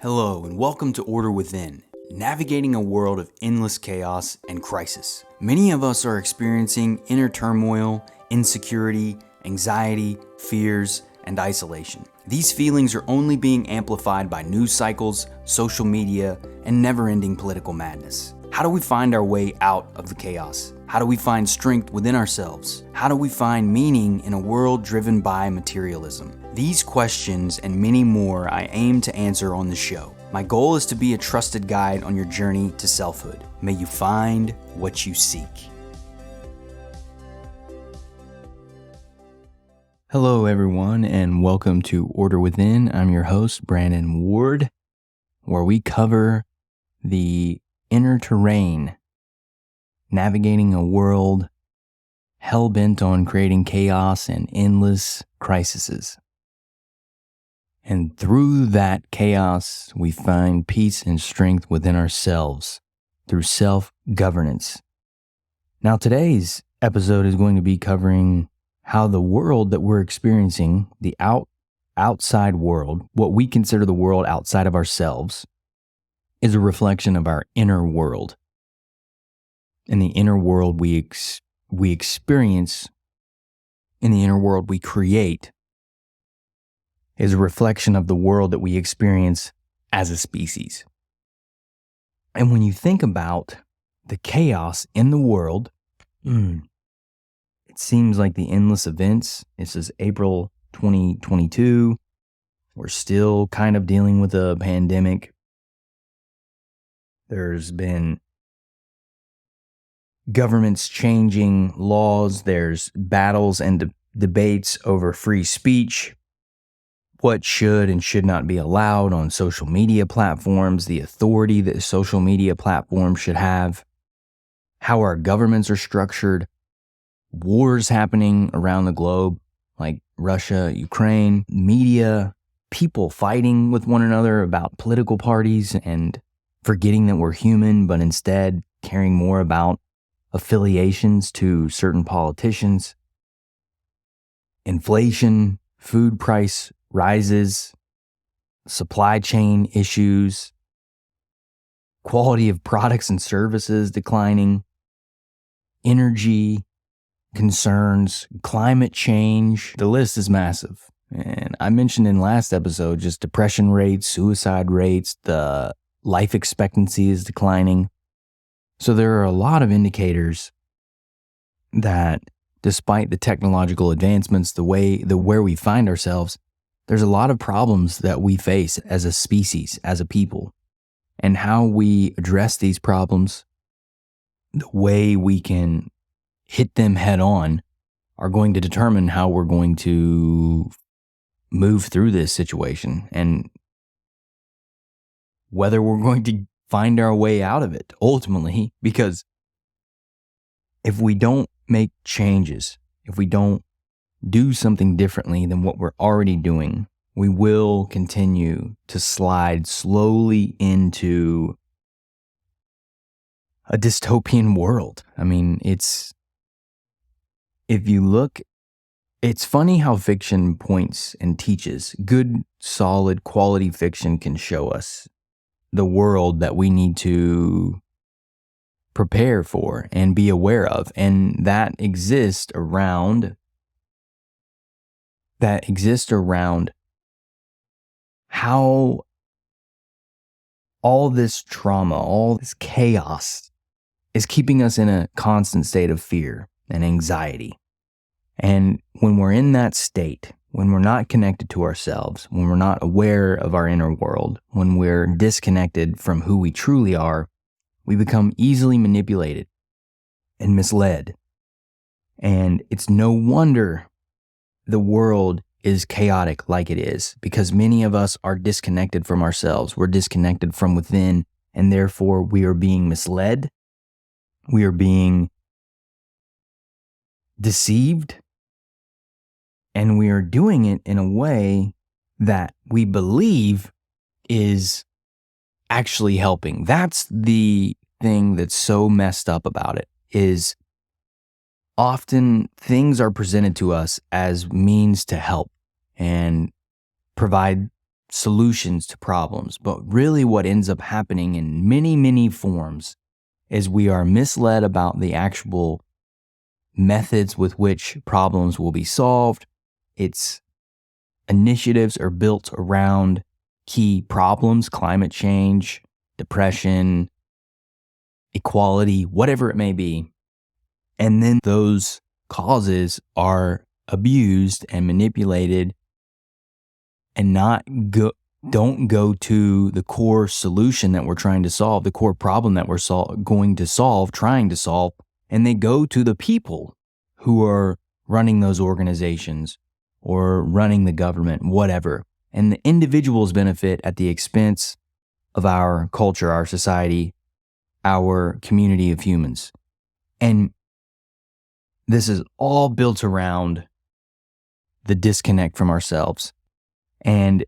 Hello and welcome to Order Within, navigating a world of endless chaos and crisis. Many of us are experiencing inner turmoil, insecurity, anxiety, fears, and isolation. These feelings are only being amplified by news cycles, social media, and never-ending political madness. How do we find our way out of the chaos? How do we find strength within ourselves? How do we find meaning in a world driven by materialism? These questions and many more I aim to answer on the show. My goal is to be a trusted guide on your journey to selfhood. May you find what you seek. Hello everyone and welcome to Order Within. I'm your host, Brandon Ward, where we cover the inner terrain, navigating a world hell-bent on creating chaos and endless crises. And through that chaos, we find peace and strength within ourselves through self-governance. Now, today's episode is going to be covering how the world that we're experiencing, the outside world, what we consider the world outside of ourselves, is a reflection of our inner world. In the inner world we experience, in the inner world we create, is a reflection of the world that we experience as a species. And when you think about the chaos in the world, it seems like the endless events. This is April 2022. We're still kind of dealing with a pandemic. There's been governments changing laws. There's battles and debates over free speech, what should and should not be allowed on social media platforms, the authority that social media platforms should have, how our governments are structured, wars happening around the globe, like Russia, Ukraine, media, people fighting with one another about political parties and forgetting that we're human, but instead caring more about affiliations to certain politicians, inflation, food price rises, supply chain issues, quality of products and services declining, energy concerns, climate change. The list is massive. And I mentioned in last episode just depression rates, suicide rates, the life expectancy is declining. So there are a lot of indicators that despite the technological advancements, where we find ourselves, there's a lot of problems that we face as a species, as a people. And how we address these problems, the way we can hit them head on, are going to determine how we're going to move through this situation and whether we're going to find our way out of it ultimately. Because if we don't make changes, if we don't do something differently than what we're already doing, we will continue to slide slowly into a dystopian world. I mean, if you look, it's funny how fiction points and teaches. Good, solid, quality fiction can show us the world that we need to prepare for and be aware of, and that exists around how all this trauma, all this chaos is keeping us in a constant state of fear and anxiety. And when we're in that state, when we're not connected to ourselves, when we're not aware of our inner world, when we're disconnected from who we truly are, we become easily manipulated and misled. And it's no wonder the world is chaotic like it is, because many of us are disconnected from ourselves. We're disconnected from within, and therefore we are being misled. We are being deceived. And we are doing it in a way that we believe is actually helping. That's the thing that's so messed up about it, is often things are presented to us as means to help and provide solutions to problems. But really what ends up happening in many, many forms is we are misled about the actual methods with which problems will be solved. Its initiatives are built around key problems, climate change, depression, equality, whatever it may be. And then those causes are abused and manipulated and don't go to the core solution that we're trying to solve, the core problem that we're trying to solve, and they go to the people who are running those organizations or running the government, whatever. And the individuals benefit at the expense of our culture, our society, our community of humans. And this is all built around the disconnect from ourselves. And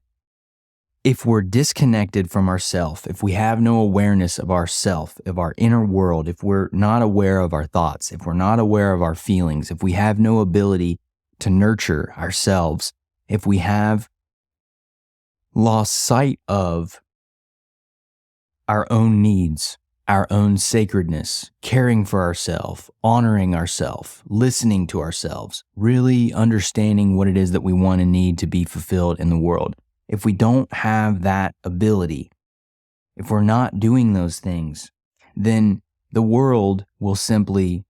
if we're disconnected from ourself, if we have no awareness of ourself, of our inner world, if we're not aware of our thoughts, if we're not aware of our feelings, if we have no ability to nurture ourselves, if we have lost sight of our own needs, our own sacredness, caring for ourselves, honoring ourselves, listening to ourselves, really understanding what it is that we want and need to be fulfilled in the world. If we don't have that ability, if we're not doing those things, then the world will simply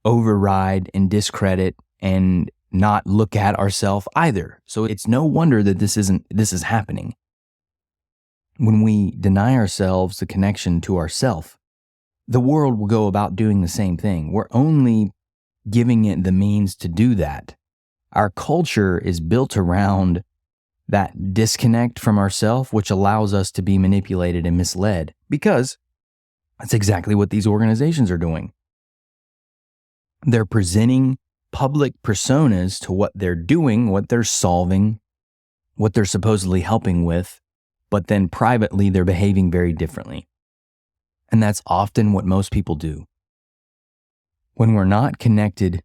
override and discredit and not look at ourselves either. So it's no wonder that this is happening. When we deny ourselves the connection to ourself, the world will go about doing the same thing. We're only giving it the means to do that. Our culture is built around that disconnect from ourself, which allows us to be manipulated and misled, because that's exactly what these organizations are doing. They're presenting public personas to what they're doing, what they're solving, what they're supposedly helping with, but then privately they're behaving very differently. And that's often what most people do. When we're not connected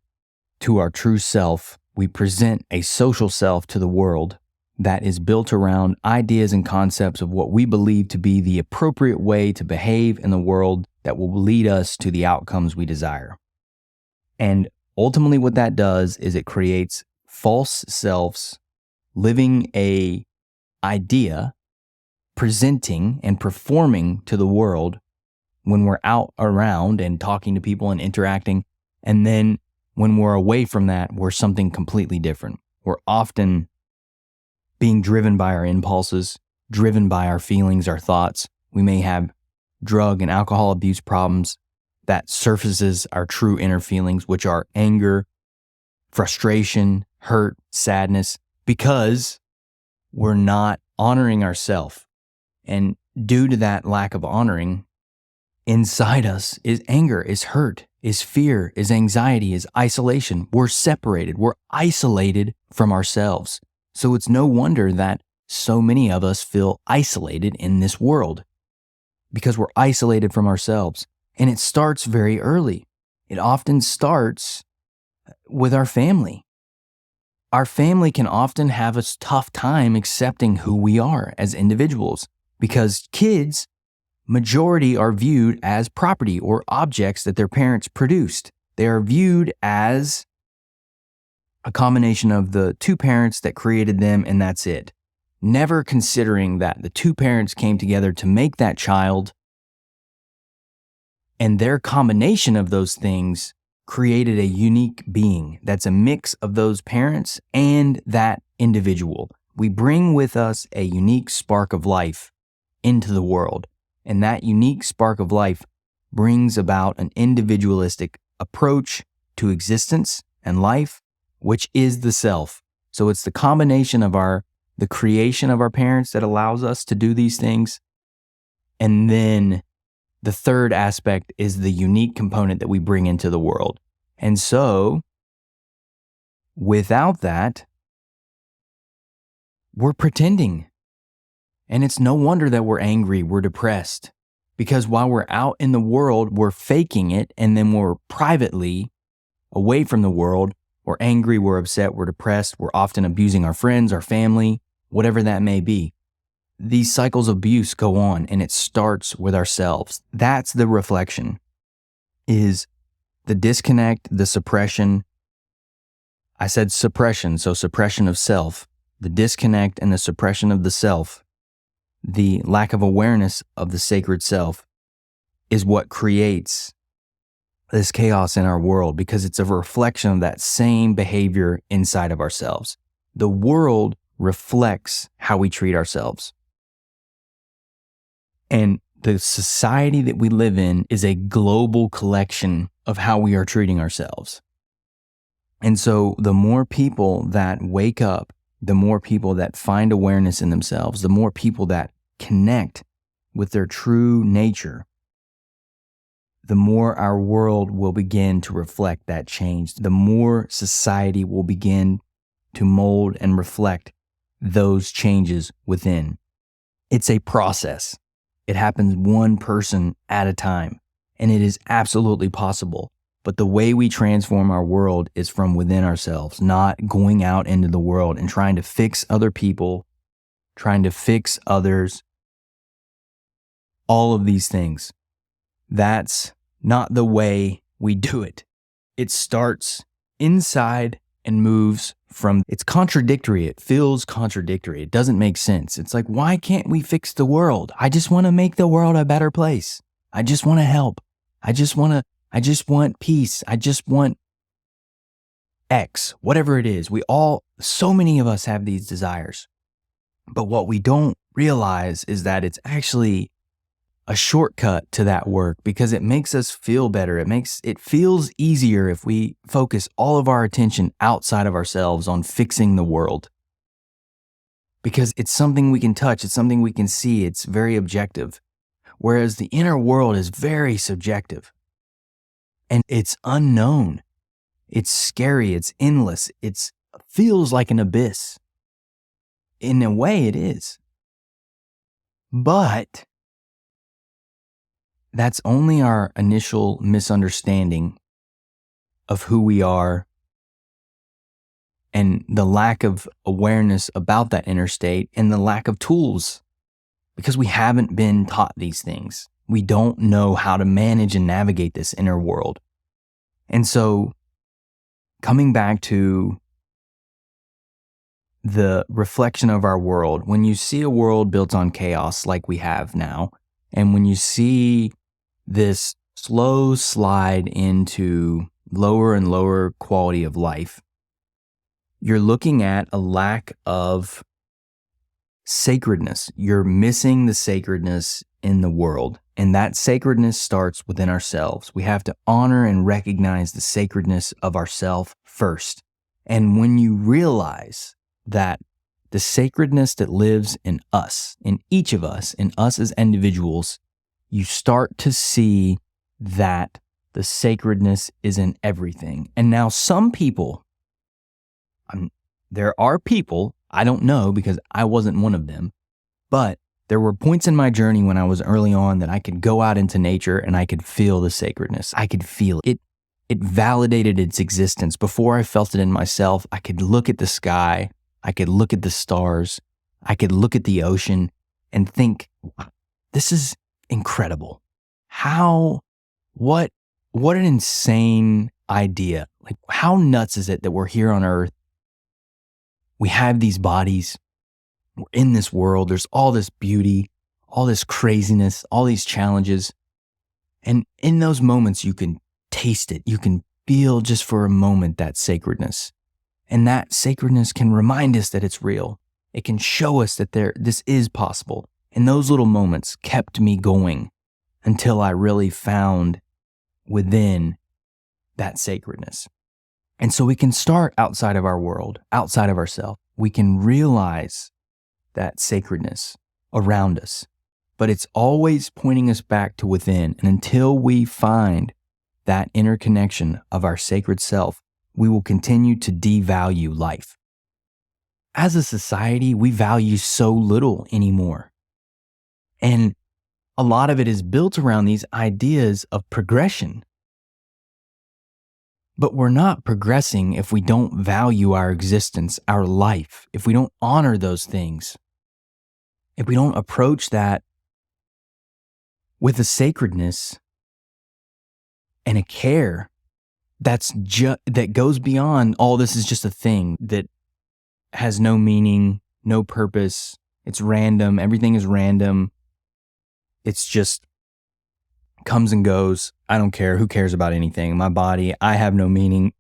to our true self, we present a social self to the world that is built around ideas and concepts of what we believe to be the appropriate way to behave in the world that will lead us to the outcomes we desire. And ultimately what that does is it creates false selves living a idea, presenting and performing to the world when we're out around and talking to people and interacting. And then when we're away from that, we're something completely different. We're often being driven by our impulses, driven by our feelings, our thoughts. We may have drug and alcohol abuse problems that surfaces our true inner feelings, which are anger, frustration, hurt, sadness, because we're not honoring ourselves. And due to that lack of honoring, inside us is anger, is hurt, is fear, is anxiety, is isolation. We're separated. We're isolated from ourselves. So it's no wonder that so many of us feel isolated in this world, because we're isolated from ourselves. And it starts very early. It often starts with our family. Our family can often have a tough time accepting who we are as individuals, because kids, majority, are viewed as property or objects that their parents produced. They are viewed as a combination of the two parents that created them, and that's it. Never considering that the two parents came together to make that child, and their combination of those things created a unique being that's a mix of those parents and that individual. We bring with us a unique spark of life into the world, and that unique spark of life brings about an individualistic approach to existence and life, which is the self. So it's the combination of the creation of our parents that allows us to do these things. And then the third aspect is the unique component that we bring into the world. And so without that, we're pretending. And it's no wonder that we're angry, we're depressed, because while we're out in the world, we're faking it, and then we're privately away from the world. We're angry, we're upset, we're depressed, we're often abusing our friends, our family, whatever that may be. These cycles of abuse go on, and it starts with ourselves. That's the reflection, is the disconnect, the suppression. I said suppression, so suppression of self, the disconnect and the suppression of the self, the lack of awareness of the sacred self is what creates this chaos in our world, because it's a reflection of that same behavior inside of ourselves. The world reflects how we treat ourselves. And the society that we live in is a global collection of how we are treating ourselves. And so the more people that wake up, the more people that find awareness in themselves, the more people that connect with their true nature, the more our world will begin to reflect that change. The more society will begin to mold and reflect those changes within. It's a process. It happens one person at a time, and it is absolutely possible. But the way we transform our world is from within ourselves, not going out into the world and trying to fix other people, trying to fix others, all of these things. That's not the way we do it. It starts inside and moves from, it's contradictory. It feels contradictory. It doesn't make sense. It's like, why can't we fix the world? I just want to make the world a better place. I just want to help. I just want peace. I just want X, whatever it is. So many of us have these desires. But what we don't realize is that it's actually a shortcut to that work, because it makes us feel better. It feels easier if we focus all of our attention outside of ourselves on fixing the world, because it's something we can touch. It's something we can see. It's very objective. Whereas the inner world is very subjective, and it's unknown. It's scary. It's endless. It feels like an abyss. In a way it is. But that's only our initial misunderstanding of who we are and the lack of awareness about that inner state and the lack of tools, because we haven't been taught these things. We don't know how to manage and navigate this inner world. And so, coming back to the reflection of our world, when you see a world built on chaos like we have now, and when you see this slow slide into lower and lower quality of life, you're looking at a lack of sacredness. You're missing the sacredness in the world. And that sacredness starts within ourselves. We have to honor and recognize the sacredness of ourself first. And when you realize that the sacredness that lives in us, in each of us, in us as individuals, you start to see that the sacredness is in everything. And now some people, there are people, I don't know because I wasn't one of them, but there were points in my journey when I was early on that I could go out into nature and I could feel the sacredness. I could feel it. It validated its existence. Before I felt it in myself, I could look at the sky, I could look at the stars, I could look at the ocean and think, wow, this is incredible. What an insane idea. Like, how nuts is it that we're here on Earth? We have these bodies. We're in this world. There's all this beauty, all this craziness, all these challenges. And in those moments, you can taste it. You can feel just for a moment that sacredness. And that sacredness can remind us that it's real. It can show us that this is possible. And those little moments kept me going until I really found within that sacredness. And so we can start outside of our world, outside of ourselves. We can realize that sacredness around us, but it's always pointing us back to within. And until we find that interconnection of our sacred self, we will continue to devalue life. As a society, we value so little anymore. And a lot of it is built around these ideas of progression. But we're not progressing if we don't value our existence, our life, if we don't honor those things, if we don't approach that with a sacredness and a care that goes beyond all this is just a thing that has no meaning, no purpose. It's random. Everything is random. It's just comes and goes. I don't care. Who cares about anything? My body, I have no meaning.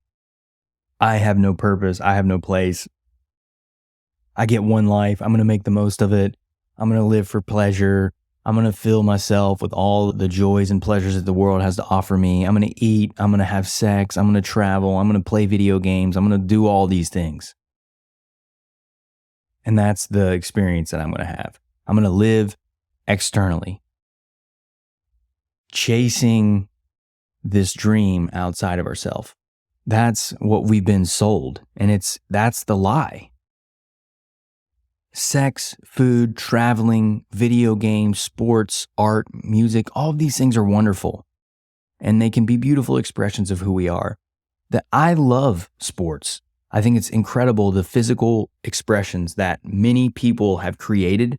I have no purpose. I have no place. I get one life. I'm going to make the most of it. I'm going to live for pleasure. I'm going to fill myself with all the joys and pleasures that the world has to offer me. I'm going to eat. I'm going to have sex. I'm going to travel. I'm going to play video games. I'm going to do all these things. And that's the experience that I'm going to have. I'm going to live externally, chasing this dream outside of ourselves. That's what we've been sold. And that's the lie. Sex, food, traveling, video games, sports, art, music, all of these things are wonderful. And they can be beautiful expressions of who we are. I love sports. I think it's incredible the physical expressions that many people have created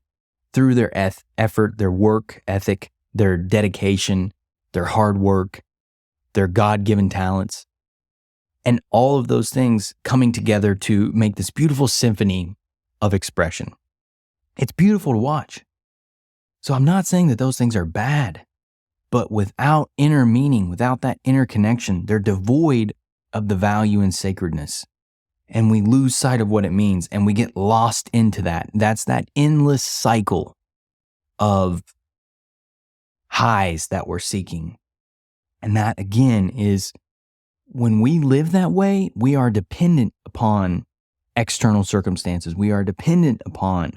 through their effort, their work ethic, their dedication, their hard work, their God-given talents, and all of those things coming together to make this beautiful symphony of expression. It's beautiful to watch. So I'm not saying that those things are bad, but without inner meaning, without that inner connection, they're devoid of the value and sacredness. And we lose sight of what it means and we get lost into that. That's that endless cycle of highs that we're seeking. And that again is when we live that way, we are dependent upon external circumstances. We are dependent upon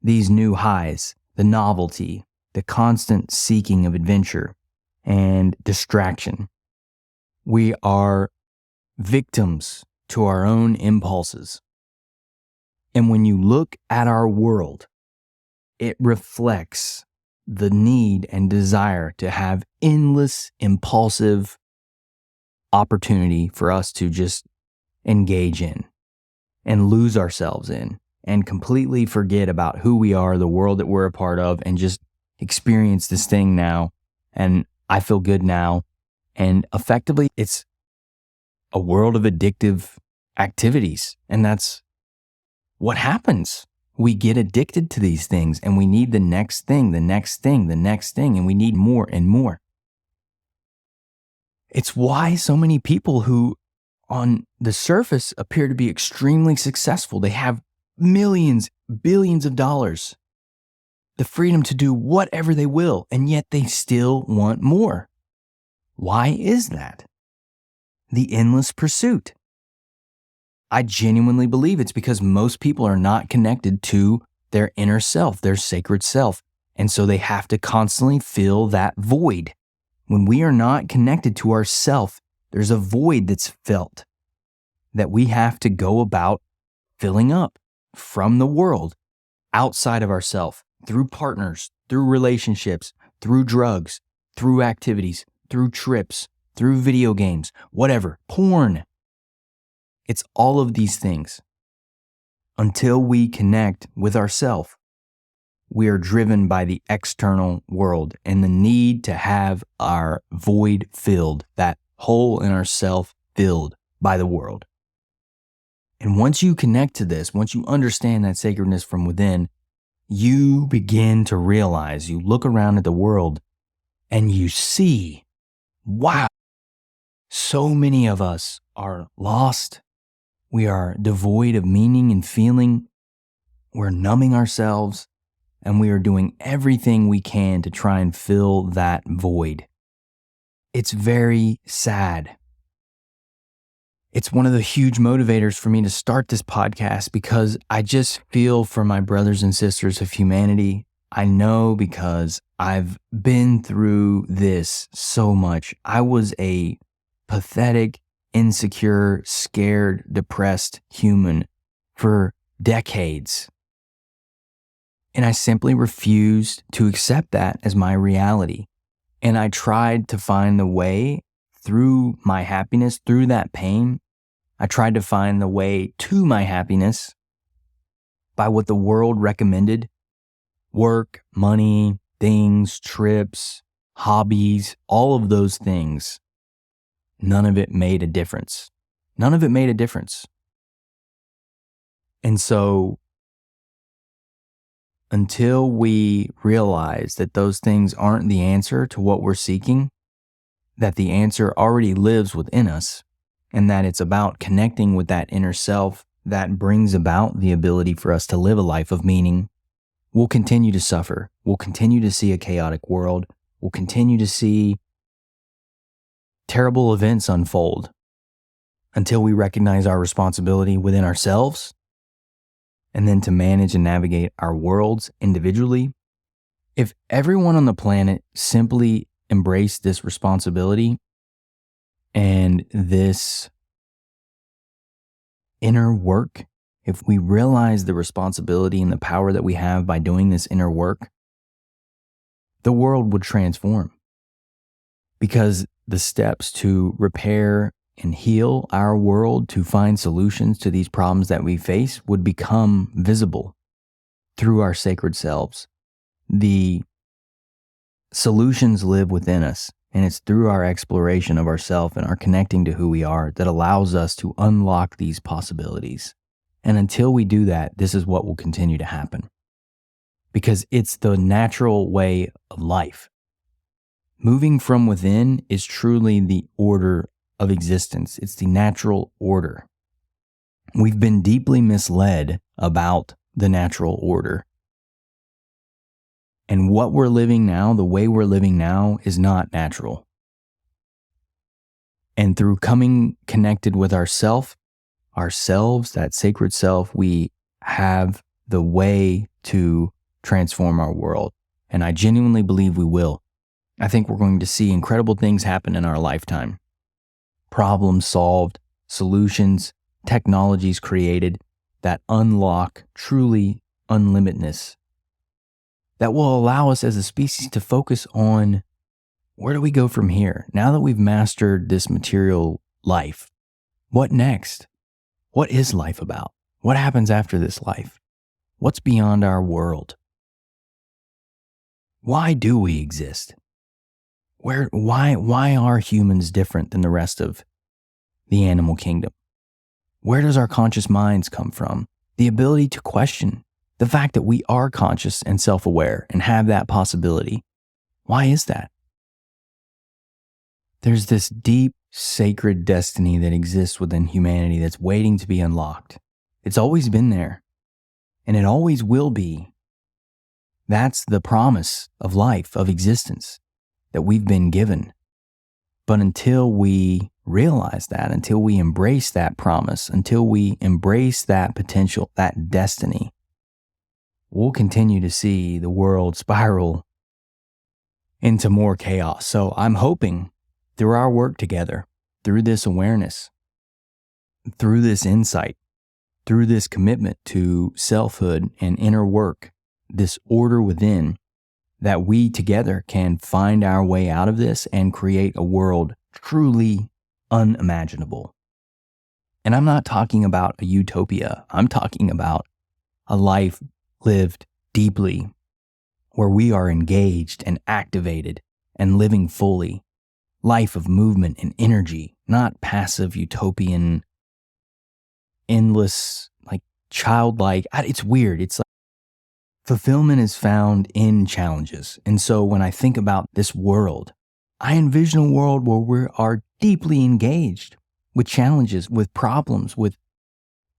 these new highs, the novelty, the constant seeking of adventure and distraction. We are victims to our own impulses. And when you look at our world, it reflects the need and desire to have endless, impulsive opportunity for us to just engage in and lose ourselves in and completely forget about who we are, the world that we're a part of, and just experience this thing now. And I feel good now. And effectively, it's a world of addictive activities. And that's what happens. We get addicted to these things and we need the next thing, the next thing, the next thing, and we need more and more. It's why so many people who on the surface appear to be extremely successful, they have millions, billions of dollars, the freedom to do whatever they will, and yet they still want more. Why is that? The endless pursuit. I genuinely believe it's because most people are not connected to their inner self, their sacred self. And so they have to constantly fill that void. When we are not connected to ourself, there's a void that's felt that we have to go about filling up from the world outside of ourself, through partners, through relationships, through drugs, through activities, through trips, through video games, whatever, porn. It's all of these things. Until we connect with ourself, we are driven by the external world and the need to have our void filled, that hole in ourself filled by the world. And once you connect to this, once you understand that sacredness from within, you begin to realize, you look around at the world and you see, wow, so many of us are lost. We are devoid of meaning and feeling. We're numbing ourselves and we are doing everything we can to try and fill that void. It's very sad. It's one of the huge motivators for me to start this podcast because I just feel for my brothers and sisters of humanity. I know because I've been through this so much. I was a pathetic, insecure, scared, depressed human for decades. And I simply refused to accept that as my reality. And I tried to find the way through my happiness, through that pain, I tried to find the way to my happiness by what the world recommended: work, money, things, trips, hobbies, all of those things. None of it made a difference. None of it made a difference. And so until we realize that those things aren't the answer to what we're seeking, that the answer already lives within us, and that it's about connecting with that inner self that brings about the ability for us to live a life of meaning, we'll continue to suffer. We'll continue to see a chaotic world. We'll continue to see terrible events unfold until we recognize our responsibility within ourselves, and then to manage and navigate our worlds individually. If everyone on the planet simply embraced this responsibility and this inner work, if we realize the responsibility and the power that we have by doing this inner work, the world would transform. Because the steps to repair and heal our world, to find solutions to these problems that we face, would become visible through our sacred selves. The solutions live within us, and it's through our exploration of ourself and our connecting to who we are that allows us to unlock these possibilities. And until we do that, this is what will continue to happen. Because it's the natural way of life. Moving from within is truly the order of existence. It's the natural order. We've been deeply misled about the natural order. And what we're living now, the way we're living now, is not natural. And through coming connected with ourselves, that sacred self, we have the way to transform our world. And I genuinely believe we will. I think we're going to see incredible things happen in our lifetime. Problems solved, solutions, technologies created that unlock truly unlimitedness, that will allow us as a species to focus on where do we go from here? Now that we've mastered this material life, what next? What is life about? What happens after this life? What's beyond our world? Why do we exist? Why are humans different than the rest of the animal kingdom? Where does our conscious minds come from? The ability to question, the fact that we are conscious and self-aware and have that possibility. Why is that? There's this deep, sacred destiny that exists within humanity that's waiting to be unlocked. It's always been there, and it always will be. That's the promise of life, of existence, that we've been given. But until we realize that, until we embrace that promise, until we embrace that potential, that destiny, we'll continue to see the world spiral into more chaos. So I'm hoping through our work together, through this awareness, through this insight, through this commitment to selfhood and inner work, this order within, that we together can find our way out of this and create a world truly unimaginable. And I'm not talking about a utopia. I'm talking about a life lived deeply, where we are engaged and activated and living fully. Life of movement and energy, not passive, utopian, endless, like childlike. It's weird. It's like fulfillment is found in challenges. And so when I think about this world, I envision a world where we are deeply engaged with challenges, with problems, with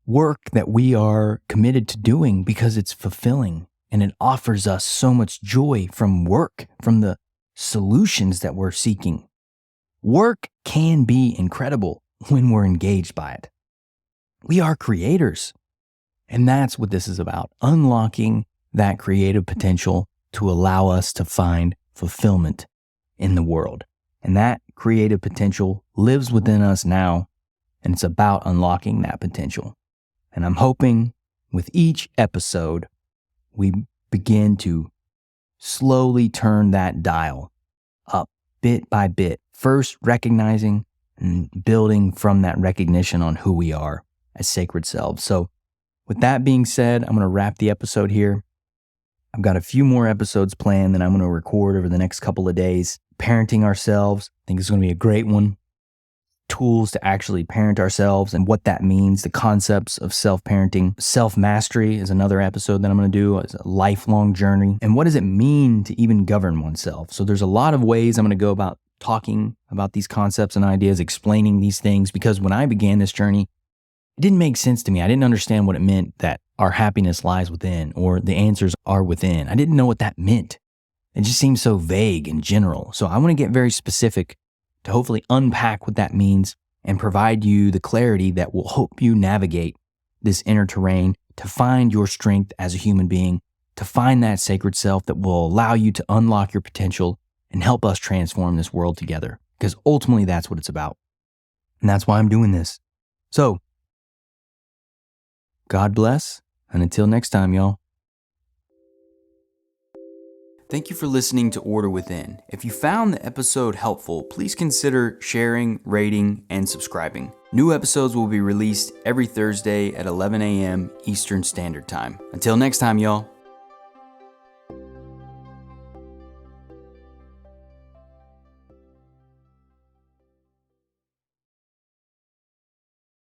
work that we are committed to doing because it's fulfilling and it offers us so much joy from work, from the solutions that we're seeking. Work can be incredible when we're engaged by it. We are creators. And that's what this is about, unlocking that creative potential to allow us to find fulfillment in the world. And that creative potential lives within us now, and it's about unlocking that potential. And I'm hoping with each episode, we begin to slowly turn that dial up bit by bit, first recognizing and building from that recognition on who we are as sacred selves. So with that being said, I'm going to wrap the episode here. I've got a few more episodes planned that I'm going to record over the next couple of days. Parenting ourselves, I think it's going to be a great one. Tools to actually parent ourselves and what that means, the concepts of self-parenting. Self-mastery is another episode that I'm going to do. It's a lifelong journey. And what does it mean to even govern oneself? So there's a lot of ways I'm going to go about talking about these concepts and ideas, explaining these things, because when I began this journey, it didn't make sense to me. I didn't understand what it meant that our happiness lies within or the answers are within. I didn't know what that meant. It just seemed so vague and general. So I want to get very specific to hopefully unpack what that means and provide you the clarity that will help you navigate this inner terrain to find your strength as a human being, to find that sacred self that will allow you to unlock your potential and help us transform this world together. Because ultimately that's what it's about. And that's why I'm doing this. So, God bless, and until next time, y'all. Thank you for listening to Order Within. If you found the episode helpful, please consider sharing, rating, and subscribing. New episodes will be released every Thursday at 11 a.m. Eastern Standard Time. Until next time, y'all.